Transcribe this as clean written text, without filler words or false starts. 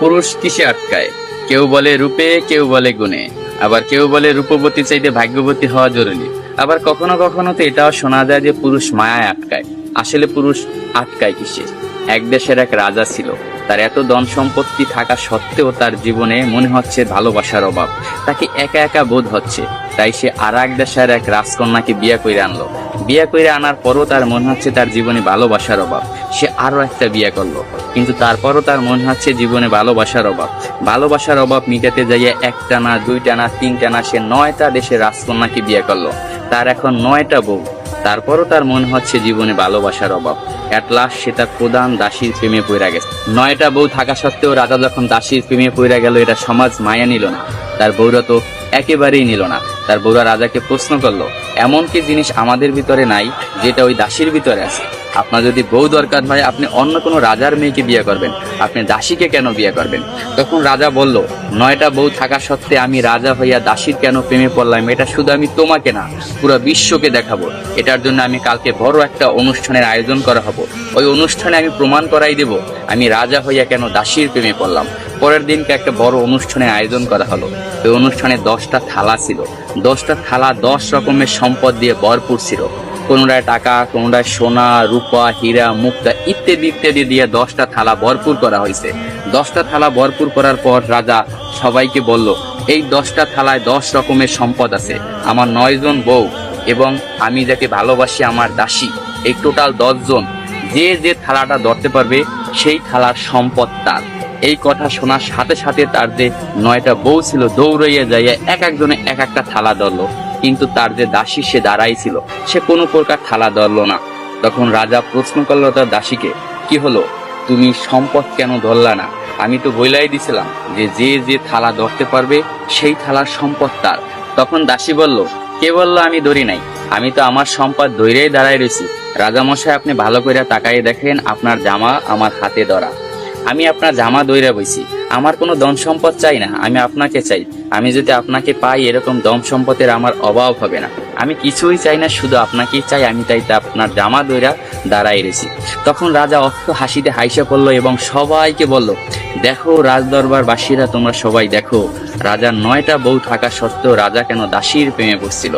পুরুষ কিসে আটকায়? কেউ বলে রূপে, কেউ বলে গুণে, আবার কেউ বলে রূপবতী চাইতে ভাগ্যবতী হওয়া জরুরি। আবার কখনো কখনো তো এটাও শোনা যায় যে পুরুষ মায়ায় আটকায়। আসলে পুরুষ আটকায় কিসে? এক দেশের এক রাজা ছিল। তার এত ধন সম্পত্তি থাকা সত্ত্বেও তার জীবনে মনে হচ্ছে ভালোবাসার অভাব। তাকে একা একা বোধ হচ্ছে। তাই সে আর এক দেশের এক রাজকন্যাকে বিয়ে করে আনলো। বিয়ে করে আনার পরও তার মনে হচ্ছে তার জীবনে ভালোবাসার অভাব। সে আরো একটা বিয়ে করলো, কিন্তু তারপরও তার মনে হচ্ছে জীবনে ভালোবাসার অভাব। ভালোবাসার অভাব মিটাতে যাইয়া একটা না, দুইটা না, তিনটা না, সে 9টা দেশের রাজকন্যাকে বিয়ে করলো। তার এখন 9টা বউ। তারপরও তার মনে হচ্ছে জীবনে ভালোবাসার অভাব। এট লাস্ট সে তার প্রধান দাসীর প্রেমে পড়ে গেছে। 9টা বউ থাকা সত্ত্বেও রাজা যখন দাসীর প্রেমে পড়ে গেল, এটা সমাজ মায়া নিল না। তার বউরা তো একেবারেই নিল না। তার বউরা রাজাকে প্রশ্ন করলো, এমন কি জিনিস আমাদের ভিতরে নাই যেটা ওই দাসীর ভিতরে আছে? আপনার যদি বউ দরকার হয়, আপনি অন্য কোনো রাজার মেয়েকে বিয়ে করবেন, আপনি দাসীকে কেন বিয়ে করবেন? তখন রাজা বলল, 9টা বউ থাকা সত্ত্বে আমি রাজা হইয়া দাসীর কেন প্রেমে পড়লাম, এটা শুধু আমি তোমাকে না, পুরো বিশ্বকে দেখাবো। এটার জন্য আমি কালকে বড় একটা অনুষ্ঠানের আয়োজন করা হবো। ওই অনুষ্ঠানে আমি প্রমাণ করাই দেব আমি রাজা হইয়া কেন দাসীর প্রেমে পড়লাম। পরের দিনকে একটা বড় অনুষ্ঠানের আয়োজন করা হলো। ওই অনুষ্ঠানে 10টা থালা ছিল। 10টা থালা 10 রকমের সম্পদ দিয়ে ভরপুর ছিল। কোনোটায় টাকা, কোনোটায় সোনা, রূপা, হীরা, মুক্তা ইত্যাদি ইত্যাদি দিয়ে 10টা থালা ভরপুর করা হয়েছে। 10টা থালা ভরপুর করার পর রাজা সবাইকে বলল, এই 10টা থালায় 10 রকমের সম্পদ আছে। আমার 9 জন বউ এবং আমি যাকে ভালোবাসি আমার দাসী, এই টোটাল 10 জন, যে যে থালাটা ধরতে পারবে সেই থালার সম্পদ তার। এই কথা শোনার সাথে সাথে তার যে 9টা বউ ছিল দৌড়াইয়া যাইয়া এক একজনে এক একটা থালা ধরলো, কিন্তু তার যে দাসী সে দাঁড়াই ছিল, সে কোনো প্রকার থালা ধরলো না। তখন রাজা প্রশ্ন করলো তার দাসীকে, কি হলো, তুমি সম্পদ কেন ধরলা না? আমি তো বইলাই দিছিলাম যে যে যে থালা ধরতে পারবে সেই থালার সম্পদ তার। তখন দাসী বলল, কে বললো আমি ধরি নাই? আমি তো আমার সম্পদ ধইরেই দাঁড়াই রয়েছি। রাজামশাই, আপনি ভালো করে তাকাই দেখেন, আপনার জামা আমার হাতে ধরা। আমি আপনার জামা দইরা বইছি। আমার কোনো ধন সম্পদ চাই না, আমি আপনাকে চাই। আমি যদি আপনাকে পাই, এরকম ধন সম্পদের আমার অভাব হবে না। আমি কিছুই চাই না, শুধু আপনাকেই চাই। আমি তাই আপনার জামা দইরা দাঁড়াই রয়েছি। তখন রাজা অর্থ হাসিতে হাইসা পড়লো এবং সবাইকে বলল, দেখো রাজদরবারবাসীরা, তোমরা সবাই দেখো, রাজার 9টা বউ থাকা সত্ত্বেও রাজা কেন দাসীর প্রেমে পড়ছিল।